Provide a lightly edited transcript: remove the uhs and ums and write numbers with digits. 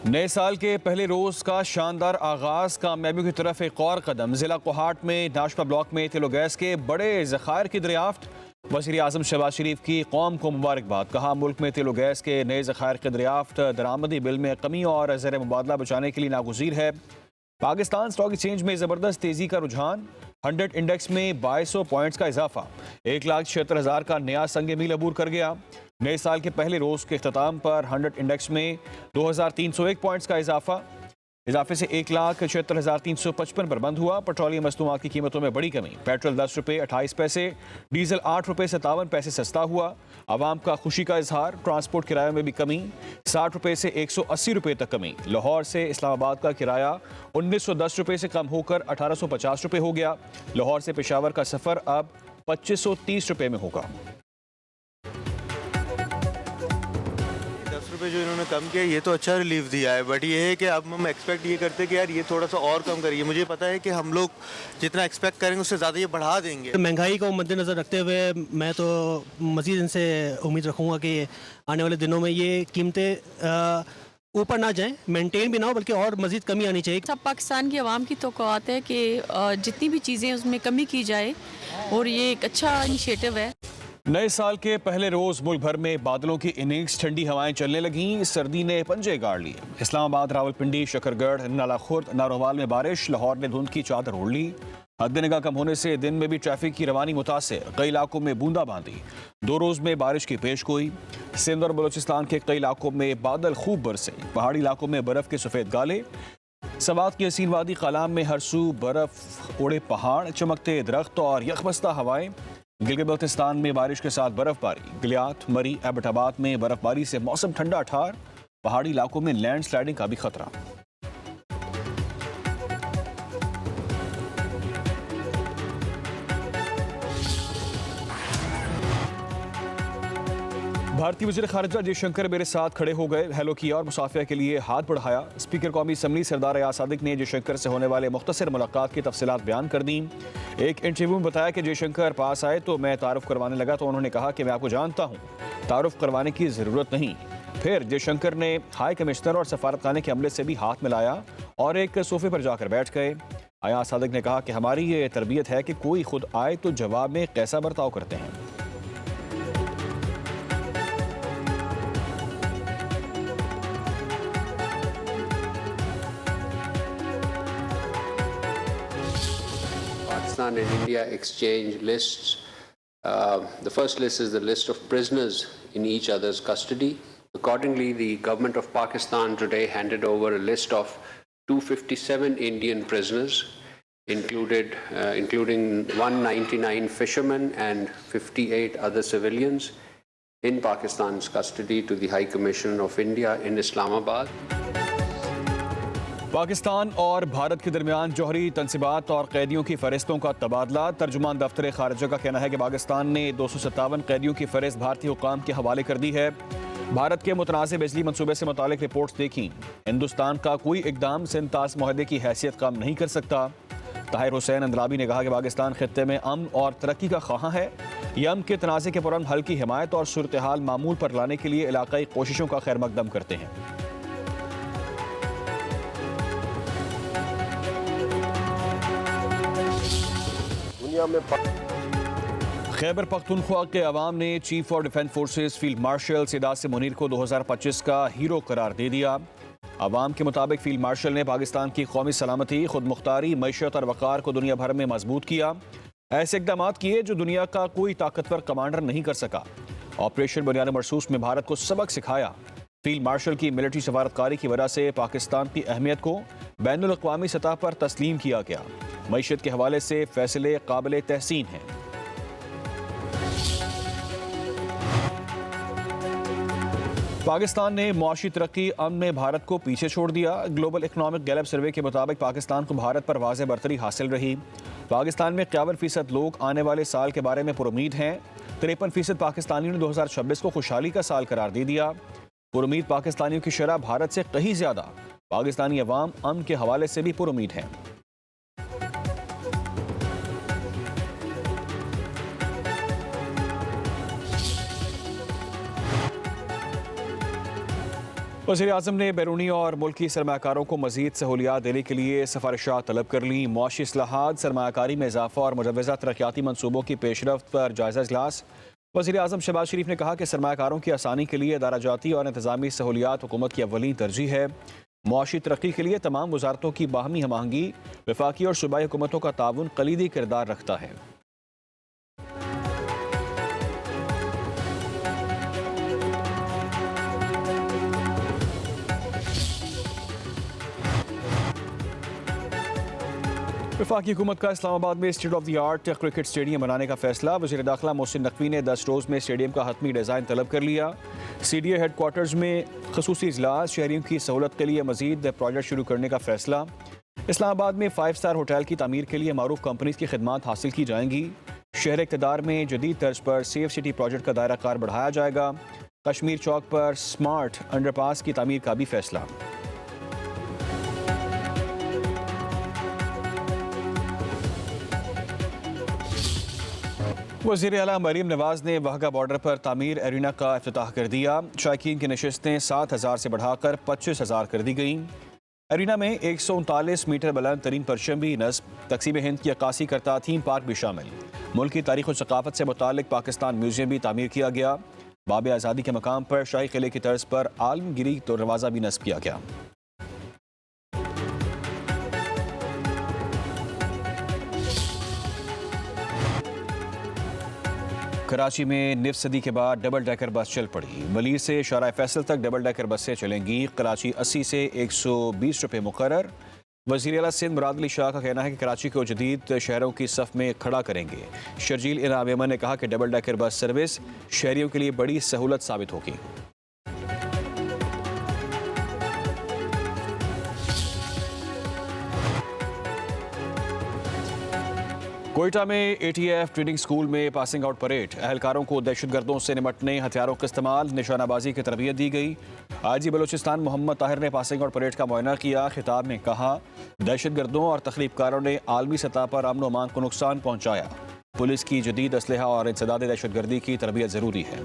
नए साल के पहले रोज का शानदार आगाज कामयाबियों की तरफ एक और कदम। जिला कोहाट में नाशपा ब्लॉक में तेलो गैस के बड़े जखायर की दरियाफ्त। वज़ीर आज़म शहबाज शरीफ की कौम को मुबारकबाद। कहा, मुल्क में तेलो गैस के नए जखायर की दरियाफ्त दरामदी बिल में कमी और ज़र मुबादला बचाने के लिए नागुज़ीर है। पाकिस्तान स्टॉक एक्सचेंज में ज़बरदस्त तेज़ी का रुझान। 100 इंडेक्स में 2200 पॉइंट्स का इजाफा। 1,76,000 का नया संग मील अबूर कर गया। नए साल के पहले रोज के अख्ताम पर 100 इंडेक्स में 2,301 पॉइंट्स का इजाफे से 1,76,355 पर बंद हुआ। पेट्रोलियम मसनूआत की कीमतों में बड़ी कमी। पेट्रोल 10 रुपये 28 पैसे, डीजल 8 रुपये 57 पैसे सस्ता हुआ। आवाम का खुशी का इजहार। ट्रांसपोर्ट किराए में भी कमी, 60 रुपये से 180 रुपये तक कमी। लाहौर से इस्लामाबाद का किराया 1910 रुपये से कम होकर 1850 रुपये हो गया। लाहौर से पेशावर का सफ़र अब 2530 रुपये में होगा। रुपये जो इन्होंने कम किया, ये तो अच्छा रिलीफ दिया है, बट ये है कि अब हम एक्सपेक्ट ये करते हैं कि यार ये थोड़ा सा और कम करिए। मुझे पता है कि हम लोग जितना एक्सपेक्ट करेंगे उससे ज़्यादा ये बढ़ा देंगे। महंगाई को मद्देनज़र रखते हुए मैं तो मज़ीद इनसे उम्मीद रखूँगा कि आने वाले दिनों में ये कीमतें ऊपर ना जाएं, मेंटेन भी ना हो, बल्कि और मज़ीद कमी आनी चाहिए। सब पाकिस्तान की आवाम की तौक़्क़ात है कि जितनी भी चीज़ें उसमें कमी की जाए, और ये एक अच्छा इनिशिएटिव है। नए साल के पहले रोज मुल्क भर में बादलों की इनिंग्स, ठंडी हवाएं चलने लगीं। सर्दी ने पंजे गाड़ लिए। इस्लामाबाद, रावलपिंडी, शकरगढ़, नाला खुर्द, नारोवाल में बारिश। लाहौर ने धुंध की चादर ओढ़ ली। हद-ए-निगाह कम होने से दिन में भी ट्रैफिक की रवानी मुतासिर। कई इलाकों में बूंदाबांदी। 2 रोज में बारिश की पेशगोई। सिंध और बलोचिस्तान के कई इलाकों में बादल खूब बरसे। पहाड़ी इलाकों में बर्फ के सफ़ेद गाले। सवात की हसीन वादी कलाम में हर सू बर्फ ओढ़े पहाड़, चमकते दरख्त और यखबस्ता हवाएं। गिलगित बल्तिस्तान में बारिश के साथ बर्फबारी। गिलियात, मरी, एबटाबाद में बर्फबारी से मौसम ठंडा ठार। पहाड़ी इलाकों में लैंडस्लाइडिंग का भी खतरा। भारतीय वज़ीर ख़ारिजा जयशंकर मेरे साथ खड़े हो गए। हेलो किया और मुसाफिया के लिए हाथ बढ़ाया। स्पीकर कौमी असम्बली सरदार अयाज सादिक ने जयशंकर से होने वाले मुख्तसर मुलाकात की तफसीलात बयान कर दी। एक इंटरव्यू में बताया कि जयशंकर पास आए तो मैं तारुफ करवाने लगा तो उन्होंने कहा कि मैं आपको जानता हूँ, तारुफ करवाने की ज़रूरत नहीं। फिर जयशंकर ने हाई कमिश्नर और सफारतखाने के अमले से भी हाथ मिलाया और एक सोफे पर जाकर बैठ गए। अयाज सादिक ने कहा कि हमारी ये तरबियत है कि कोई खुद आए तो जवाब में कैसा बर्ताव करते हैं। Pakistan and India exchange lists. The first list is the list of prisoners in each other's custody. Accordingly, the government of Pakistan today handed over a list of 257 Indian prisoners, including 199 fishermen and 58 other civilians in Pakistan's custody to the High Commission of India in Islamabad. Pakistan और भारत के दरमियान जौहरी तनसीबात और कैदियों की फ़हरिस्तों का तबादला। तर्जुमान दफ्तर खारिजा का कहना है कि पाकिस्तान ने 257 कैदियों की फ़हरिस्त भारतीय हुकाम के हवाले कर दी है। भारत के मुतनाज़ बिजली मनसूबे से मुतालिक रिपोर्ट्स देखी। हिंदुस्तान का कोई इकदाम सिंध-तास मुआहदे की हैसियत कम नहीं कर सकता। ताहिर हुसैन अंदलाबी ने कहा कि पाकिस्तान खित्ते में अमन और तरक्की का ख्वाह है। यम के तनाज़े के पुरअमन हल की हिमायत और सूरत हाल मामूल पर लाने के लिए इलाकाई कोशिशों का खैर मकदम करते हैं। खैबर पख्तूनख्वा के अवाम ने chief of defence forces field marshal सिदात से मुनीर को 2025 का हीरो करार दे दिया। अवाम के मुताबिक फील्ड मार्शल ने पाकिस्तान की कौमी सलामती, खुद मुख्तारी, मईशत और वक़ार को दुनिया भर में मजबूत किया। ऐसे इकदाम किए जो दुनिया का कोई ताकतवर कमांडर नहीं कर सका। ऑपरेशन बुनियाद मरसूस में भारत को सबक सिखाया। फील्ड मार्शल की मिलिट्री सफारतकारी की वजह से पाकिस्तान की अहमियत को बैनुल अक़वामी सतह पर तस्लीम किया गया। मईशत के हवाले से फैसले काबिल तहसीन हैं। पाकिस्तान ने मुआशी तरक्की अमन में भारत को पीछे छोड़ दिया। ग्लोबल इकनॉमिक गैलप सर्वे के मुताबिक पाकिस्तान को भारत पर वाज़ेह बरतरी हासिल रही। पाकिस्तान में 51% लोग आने वाले साल के बारे में पुरुमीद हैं। 53% पाकिस्तानियों ने 2026 को खुशहाली का साल करार दे दिया। पुरुमीद पाकिस्तानियों की शरह भारत से कहीं ज़्यादा। पाकिस्तानी अवाम अमन के हवाले से भी पुरुमीद हैं। वज़ीर-ए-आज़म ने बैरूनी और मुल्की सरमाकारों को मज़ीद सहूलियात देने के लिए सिफारिशात तलब कर लीं। मुआशी इस्लाहात, सरमाकारी में इजाफा और मुजव्वज़ा तरक्याती मनसूबों की पेशरफ्त पर जायज़ा इजलास। वज़ीर-ए-आज़म शहबाज शरीफ ने कहा कि सरमाकारों की आसानी के लिए इदाराजाती और इंतज़ामी सहूलियात हुकूमत की अव्वलीन तरजीह है। मुआशी तरक्की के लिए तमाम वजारतों की बाहमी हमआहंगी, वफाकी और सूबाई हुकूमतों का ताउन कलीदी किरदार रखता है। वफाकी हुकूमत का इस्लामाबाद में state of the art cricket stadium बनाने का फैसला। वज़ीर दाखिला मोहसिन नकवी ने 10 रोज़ में स्टेडियम का हतमी डिज़ाइन तलब कर लिया। CDA हेडक्वार्टर्स में खसूसी इजलास, शहरियों की सहूलत के लिए मजीद प्रोजेक्ट शुरू करने का फैसला। इस्लामाबाद में 5 स्टार होटल की तमीर के लिए मारूफ कंपनीज की खिदमात हासिल की जाएंगी। शहर इक़्तिदार में जदीद तर्ज पर सेफ सिटी प्रोजेक्ट का दायरा कार बढ़ाया जाएगा। कश्मीर चौक पर स्मार्ट अंडरपास की तमीर का भी फैसला। वज़ीर आला मरीम नवाज ने वाहगा बॉर्डर पर तामीर एरिना का इफ्तिताह कर दिया। शायकीन की नशस्तें 7,000 से बढ़ाकर 25,000 कर दी गईं। एरिना में 139 मीटर बुलंद तरीन परचम भी नस्ब, तक़सीम हिंद की अक्कासी करता थीम पार्क भी शामिल। मुल्क की तारीख़ और सकाफत से मुतालिक पाकिस्तान म्यूजियम भी तामीर किया गया। बाब आज़ादी के मकाम पर शाही किले की तर्ज पर आलमगिरी दरवाज़ा भी नस्ब किया गया। कराची में निफ सदी के बाद डबल डेकर बस चल पड़ी। मलीर से शारा फैसल तक डबल डेकर बसें चलेंगी। कराची 80 से 120 रुपये मुकर्रर। वज़ीर आला सिंध मुराद अली शाह का कहना है कि कराची को जदीद शहरों की सफ़ में खड़ा करेंगे। शर्जील इनाम यमन ने कहा कि डबल डेकर बस सर्विस शहरियों के लिए बड़ी सहूलत साबित होगी। कोयटा में ATF ट्रेनिंग स्कूल में पासिंग आउट परेड। अहलकारों को दहशतगर्दों से निपटने, हथियारों का इस्तेमाल, निशानाबाजी की तरबियत दी गई। IG बलोचिस्तान मोहम्मद ताहिर ने पासिंग आउट परेड का मुआयना किया। खिताब में कहा, दहशतगर्दों और तखरीबकारों ने आलमी सतह पर अमन व अमान को नुकसान पहुँचाया। पुलिस की जदीद असलहा और इंसदाद दहशतगर्दी की तरबियत ज़रूरी है।